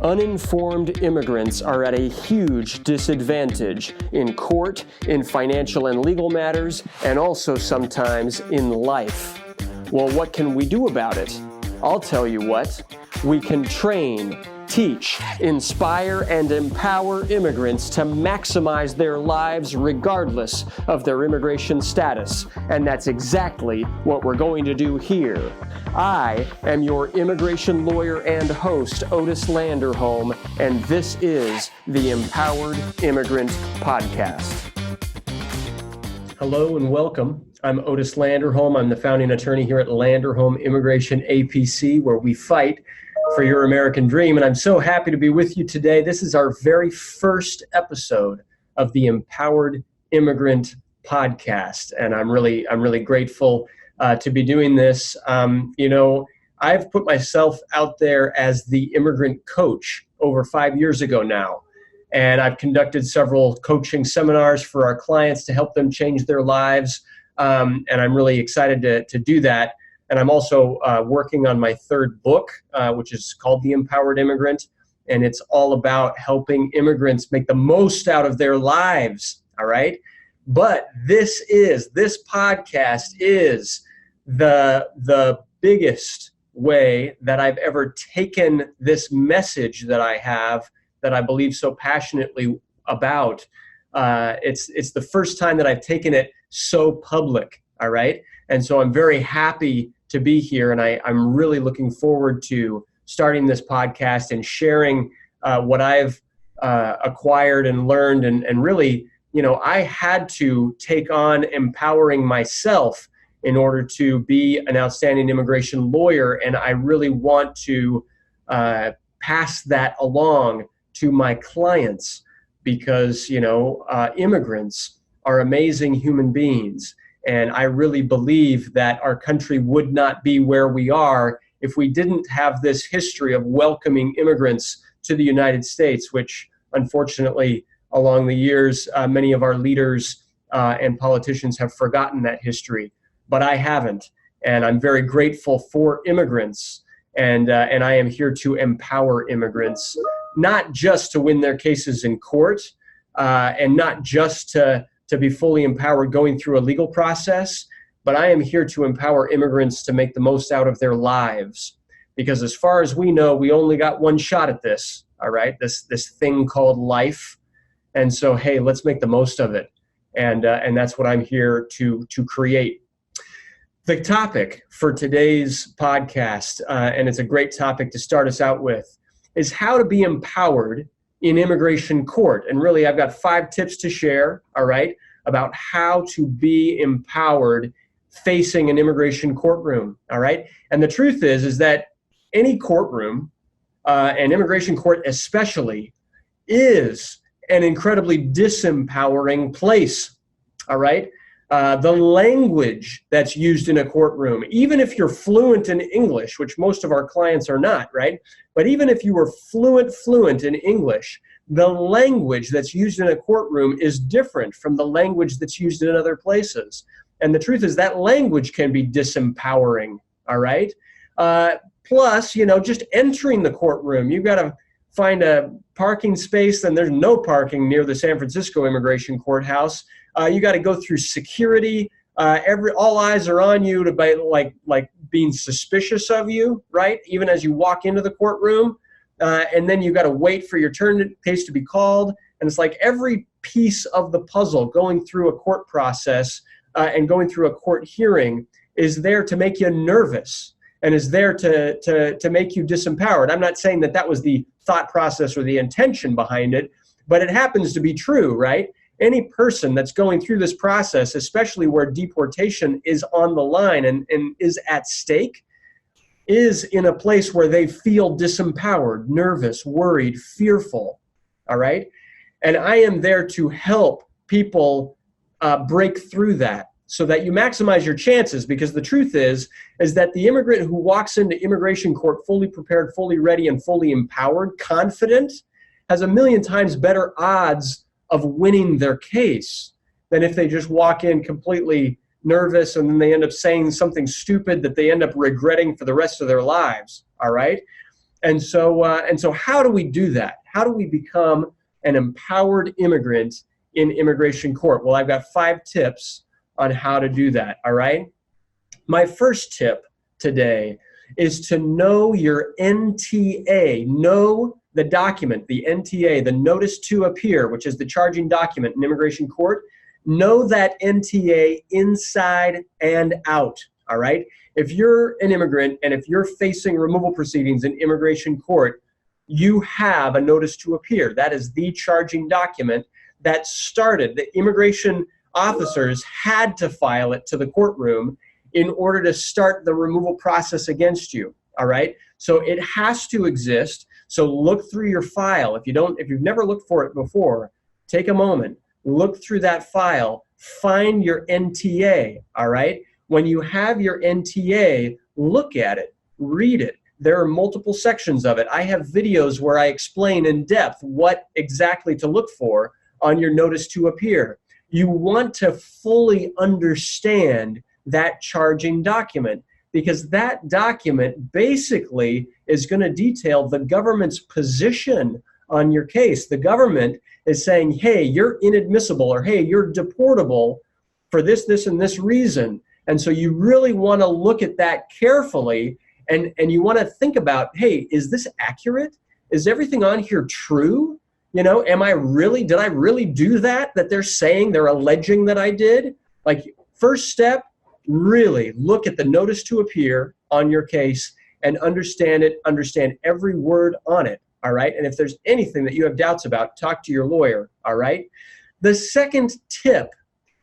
Uninformed immigrants are at a huge disadvantage in court, in financial and legal matters, and also sometimes in life. Well, what can we do about it? I'll tell you what. We can train, teach, inspire, and empower immigrants to maximize their lives regardless of their immigration status. And that's exactly what we're going to do here. I am your immigration lawyer and host, Otis Landerholm, and this is the Empowered Immigrant Podcast. Hello and welcome. I'm Otis Landerholm. I'm the founding attorney here at Landerholm Immigration A.P.C, where we fight for your American dream. And I'm so happy to be with you today. This is our very first episode of the Empowered Immigrant Podcast. And I'm really grateful to be doing this. I've put myself out there as the immigrant coach over 5 years ago now. And I've conducted several coaching seminars for our clients to help them change their lives. And I'm really excited to do that. And I'm also working on my third book, which is called The Empowered Immigrant. And it's all about helping immigrants make the most out of their lives. All right. But this podcast is the biggest way that I've ever taken this message that I have, that I believe so passionately about. It's the first time that I've taken it so public. All right. And so I'm very happy to be here, and I'm really looking forward to starting this podcast and sharing what I've acquired and learned. And really, I had to take on empowering myself in order to be an outstanding immigration lawyer, and I really want to pass that along to my clients because, immigrants are amazing human beings. And I really believe that our country would not be where we are if we didn't have this history of welcoming immigrants to the United States, which unfortunately, along the years, many of our leaders and politicians have forgotten that history. But I haven't. And I'm very grateful for immigrants. And I am here to empower immigrants, not just to win their cases in court and not just to be fully empowered going through a legal process, but I am here to empower immigrants to make the most out of their lives. Because as far as we know, we only got one shot at this, all right? This thing called life. And so, hey, let's make the most of it. And that's what I'm here to create. The topic for today's podcast, and it's a great topic to start us out with, is how to be empowered in immigration court. And really, I've got 5 tips to share, all right, about how to be empowered facing an immigration courtroom, all right? And the truth is that any courtroom, and immigration court especially, is an incredibly disempowering place, all right? The language that's used in a courtroom, even if you're fluent in English, which most of our clients are not, right? But even if you were fluent in English, the language that's used in a courtroom is different from the language that's used in other places. And the truth is that language can be disempowering, all right? Plus, just entering the courtroom, you've got to find a parking space, and there's no parking near the San Francisco Immigration Courthouse. You got to go through security. All eyes are on you to be like being suspicious of you, right? Even as you walk into the courtroom, and then you got to wait for your case to be called. And it's like every piece of the puzzle going through a court process and going through a court hearing is there to make you nervous and is there to make you disempowered. I'm not saying that was the thought process or the intention behind it, but it happens to be true, right? Any person that's going through this process, especially where deportation is on the line and is at stake, is in a place where they feel disempowered, nervous, worried, fearful, all right? And I am there to help people break through that so that you maximize your chances, because the truth is that the immigrant who walks into immigration court fully prepared, fully ready, and fully empowered, confident, has a million times better odds of winning their case than if they just walk in completely nervous and then they end up saying something stupid that they end up regretting for the rest of their lives, all right? And so how do we do that? How do we become an empowered immigrant in immigration court? Well, I've got 5 tips on how to do that, all right? My first tip today is to know your NTA, know the document, the NTA, the notice to appear, which is the charging document in immigration court. Know that NTA inside and out, all right? If you're an immigrant and if you're facing removal proceedings in immigration court, you have a notice to appear. That is the charging document that started. The immigration officers had to file it to the courtroom in order to start the removal process against you, all right? So it has to exist. So look through your file. If you've never looked for it before, take a moment, look through that file, find your NTA, all right? When you have your NTA, look at it, read it. There are multiple sections of it. I have videos where I explain in depth what exactly to look for on your notice to appear. You want to fully understand that charging document, because that document basically is going to detail the government's position on your case. The government is saying, hey, you're inadmissible, or hey, you're deportable for this, this, and this reason. And so you really want to look at that carefully, and you want to think about, hey, is this accurate? Is everything on here true? You know, did I really do that they're saying, they're alleging that I did? Like, first step, really look at the notice to appear on your case and understand it, understand every word on it, all right? And if there's anything that you have doubts about, talk to your lawyer, all right? The second tip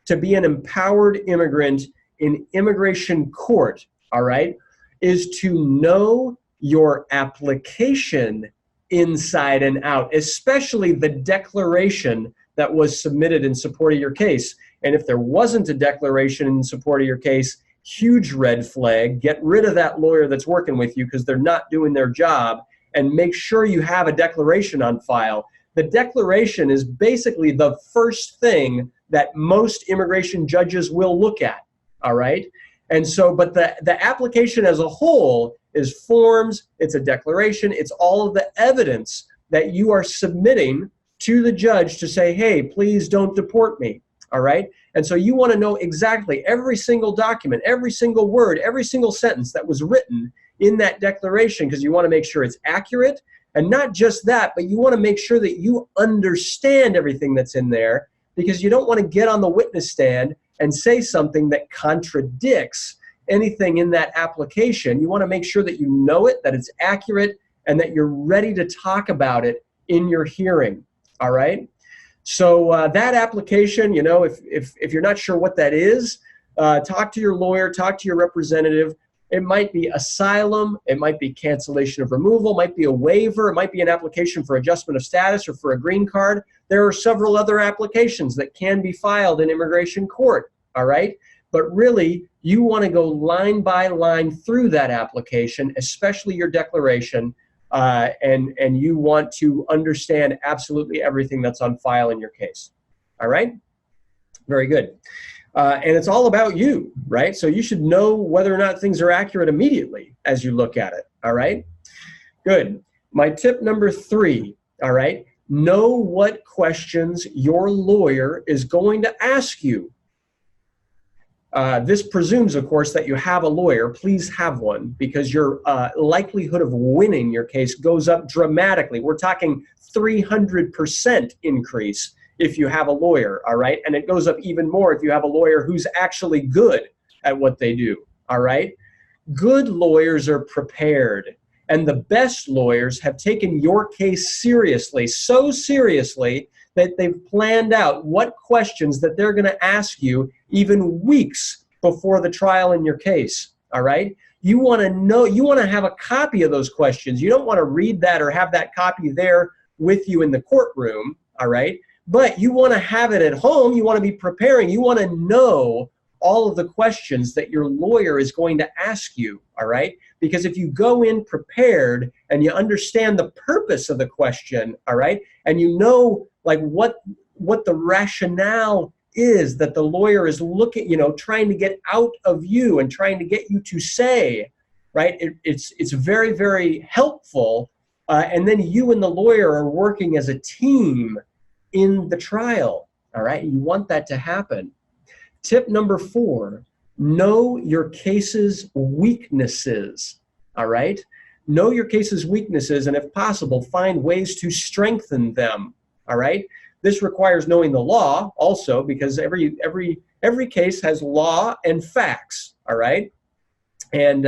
to be an empowered immigrant in immigration court, all right, is to know your application inside and out, especially the declaration that was submitted in support of your case. And if there wasn't a declaration in support of your case, huge red flag. Get rid of that lawyer that's working with you because they're not doing their job, and make sure you have a declaration on file. The declaration is basically the first thing that most immigration judges will look at, all right? And so, but the application as a whole is forms, it's a declaration, it's all of the evidence that you are submitting to the judge to say, hey, please don't deport me, all right? And so you want to know exactly every single document, every single word, every single sentence that was written in that declaration, because you want to make sure it's accurate. And not just that, but you want to make sure that you understand everything that's in there, because you don't want to get on the witness stand and say something that contradicts anything in that application. You want to make sure that you know it, that it's accurate, and that you're ready to talk about it in your hearing, all right? So that application, you know, if you're not sure what that is, talk to your lawyer, talk to your representative. It might be asylum, it might be cancellation of removal, it might be a waiver, it might be an application for adjustment of status or for a green card. There are several other applications that can be filed in immigration court, all right? But really, you want to go line by line through that application, especially your declaration, and you want to understand absolutely everything that's on file in your case, all right? Very good. And it's all about you, right? So you should know whether or not things are accurate immediately as you look at it, all right? Good. My tip number 3, all right? Know what questions your lawyer is going to ask you. This presumes, of course, that you have a lawyer. Please have one, because your likelihood of winning your case goes up dramatically. We're talking 300% increase if you have a lawyer, all right? And it goes up even more if you have a lawyer who's actually good at what they do, all right? Good lawyers are prepared, and the best lawyers have taken your case seriously, so seriously that they've planned out what questions that they're going to ask you even weeks before the trial in your case, all right? You want to know, you want to have a copy of those questions. You don't want to read that or have that copy there with you in the courtroom, all right? But you want to have it at home. You want to be preparing. You want to know all of the questions that your lawyer is going to ask you, all right? Because if you go in prepared and you understand the purpose of the question, all right, and you know like what the rationale is that the lawyer is looking, you know, trying to get out of you and trying to get you to say, right? It's very, very helpful. And then you and the lawyer are working as a team in the trial, all right? You want that to happen. Tip number 4, know your case's weaknesses, all right? Know your case's weaknesses, and if possible, find ways to strengthen them, all right? This requires knowing the law also, because every case has law and facts, all right? And,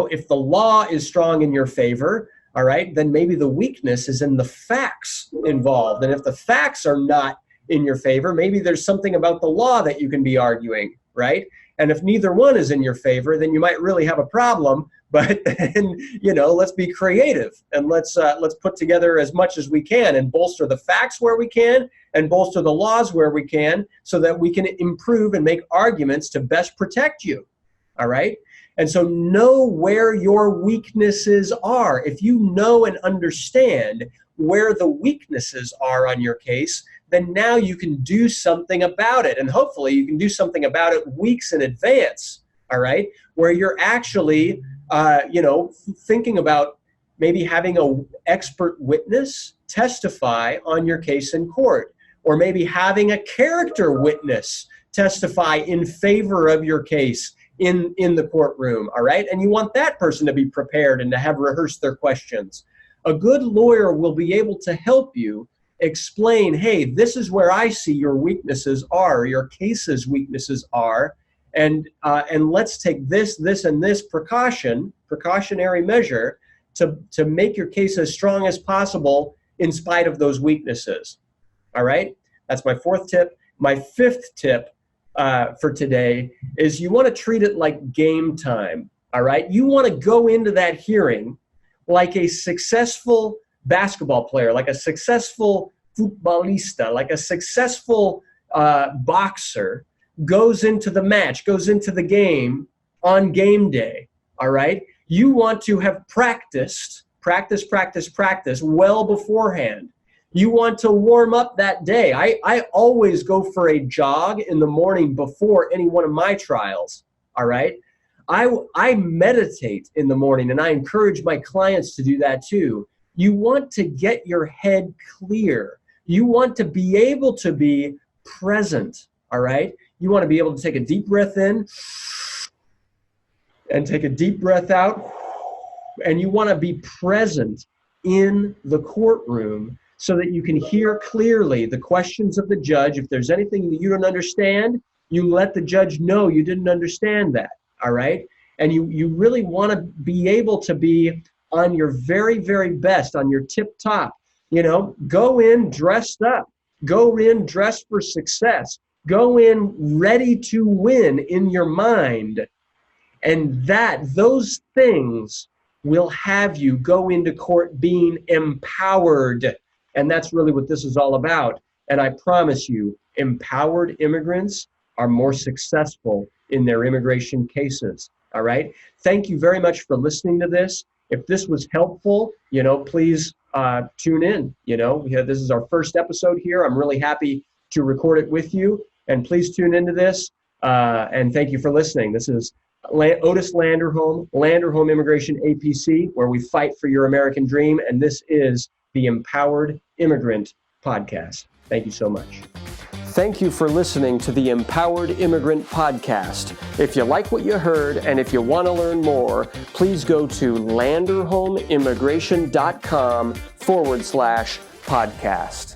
if the law is strong in your favor, all right, then maybe the weakness is in the facts involved. And if the facts are not in your favor, maybe there's something about the law that you can be arguing, right? And if neither one is in your favor, then you might really have a problem. But then, let's be creative and let's put together as much as we can and bolster the facts where we can and bolster the laws where we can so that we can improve and make arguments to best protect you. All right? And so know where your weaknesses are. If you know and understand where the weaknesses are on your case, then now you can do something about it. And hopefully you can do something about it weeks in advance, all right? Where you're actually, thinking about maybe having an expert witness testify on your case in court, or maybe having a character witness testify in favor of your case in the courtroom, all right? And you want that person to be prepared and to have rehearsed their questions. A good lawyer will be able to help you explain, hey, this is where I see your weaknesses are, your case's weaknesses are, and let's take this, and this precautionary measure to make your case as strong as possible in spite of those weaknesses, all right? That's my 4th tip. My 5th tip for today is you want to treat it like game time, all right? You want to go into that hearing like a successful basketball player, like a successful futbolista, like a successful boxer goes into the match, goes into the game on game day, all right? You want to have practiced well beforehand. You want to warm up that day. I always go for a jog in the morning before any one of my trials, all right? I meditate in the morning, and I encourage my clients to do that too. You want to get your head clear. You want to be able to be present, all right? You want to be able to take a deep breath in and take a deep breath out, and you want to be present in the courtroom so that you can hear clearly the questions of the judge. If there's anything that you don't understand, you let the judge know you didn't understand that, all right? And you really want to be able to be on your very, very best, on your tip top. Go in dressed up. Go in dressed for success. Go in ready to win in your mind. And those things will have you go into court being empowered. And that's really what this is all about. And I promise you, empowered immigrants are more successful in their immigration cases. All right? Thank you very much for listening to this. If this was helpful, please tune in. This is our first episode here. I'm really happy to record it with you. And please tune into this. And thank you for listening. This is Otis Landerholm, Landerholm Immigration A.P.C., where we fight for your American dream. And this is the Empowered Immigrant Podcast. Thank you so much. Thank you for listening to the Empowered Immigrant Podcast. If you like what you heard and if you want to learn more, please go to landerholmimmigration.com/podcast.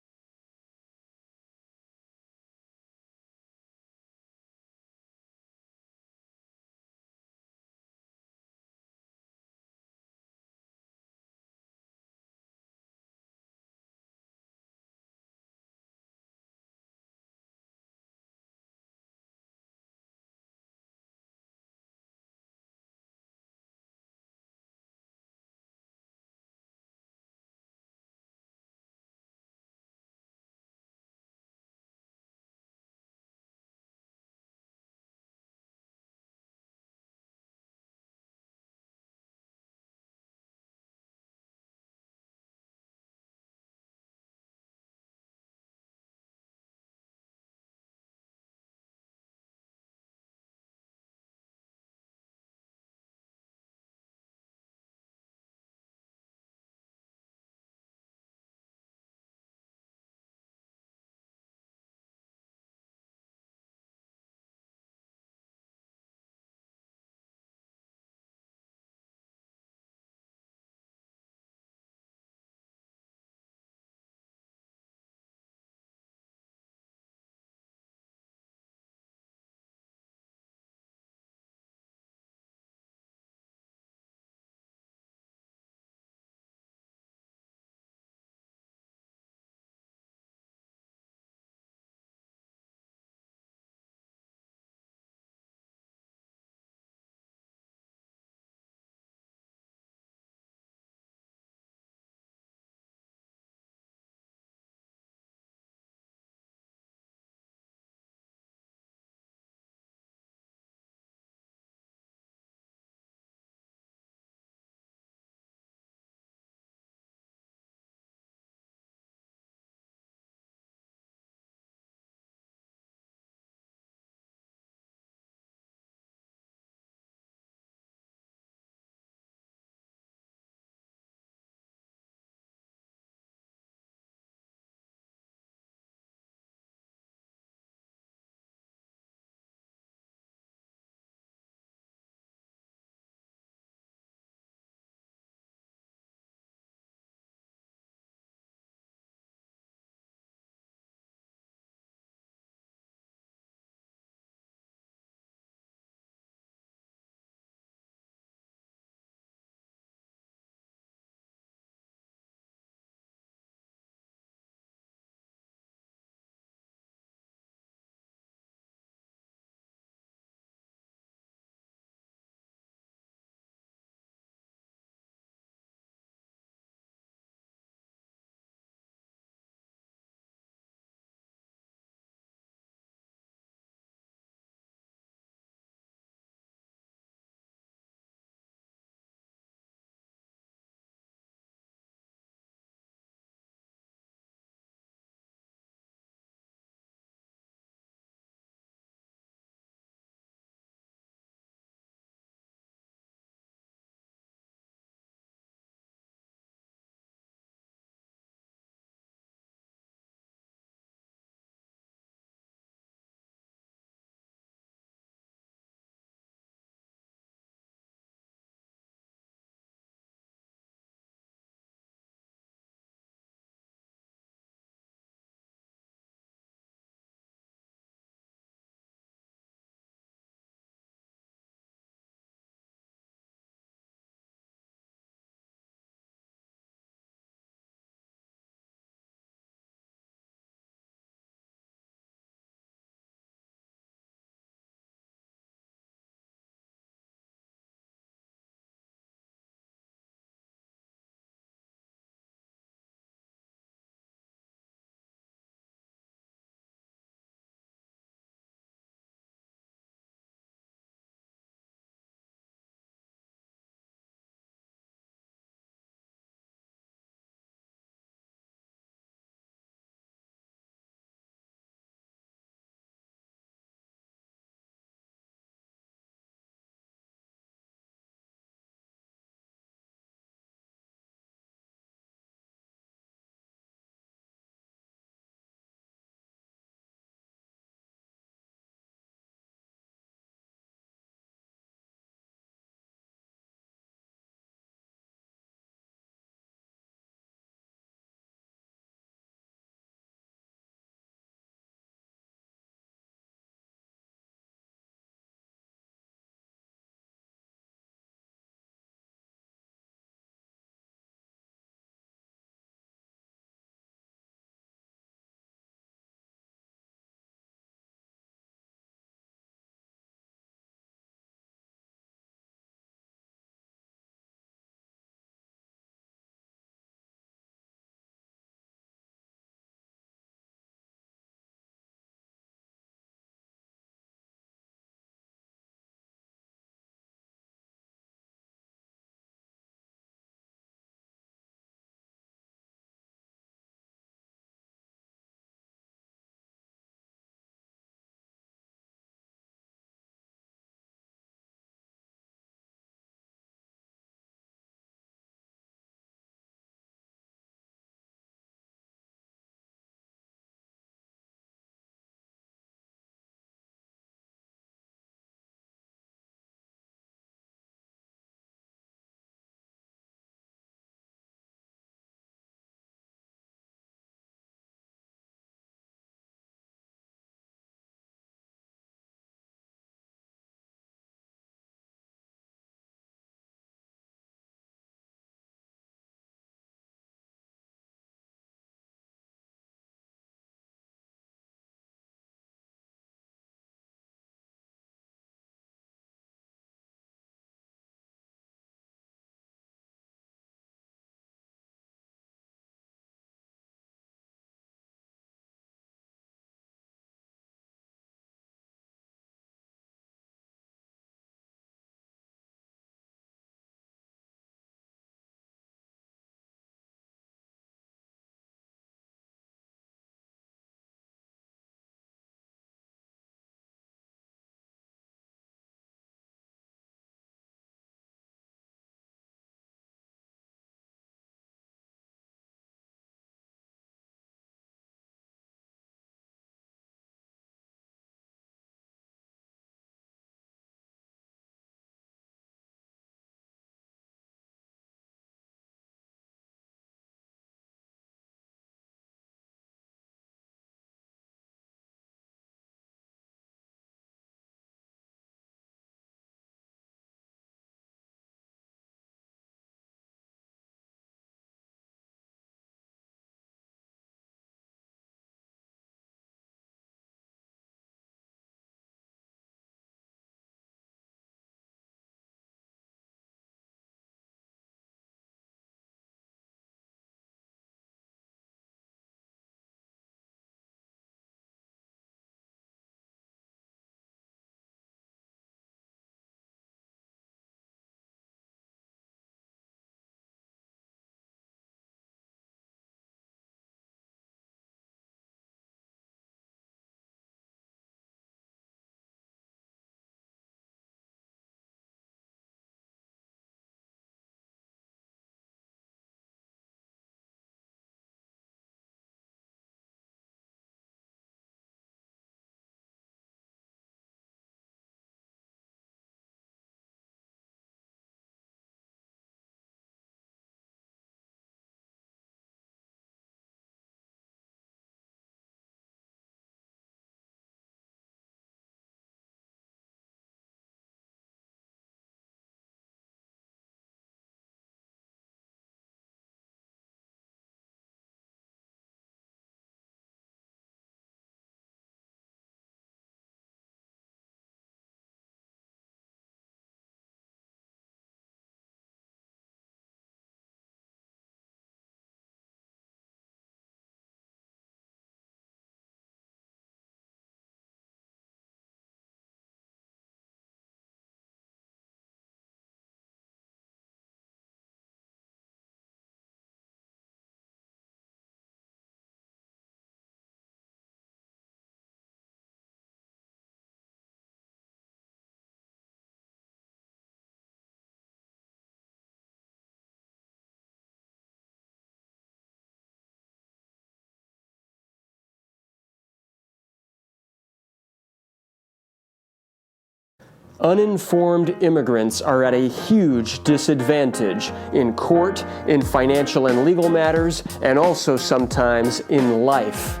Uninformed immigrants are at a huge disadvantage in court, in financial and legal matters, and also sometimes in life.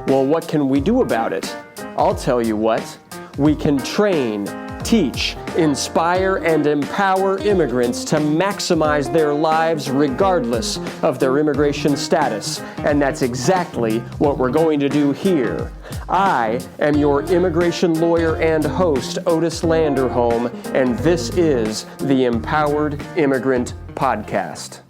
Well, what can we do about it? I'll tell you what. We can train, teach, inspire, and empower immigrants to maximize their lives regardless of their immigration status. And that's exactly what we're going to do here. I am your immigration lawyer and host, Otis Landerholm, and this is the Empowered Immigrant Podcast.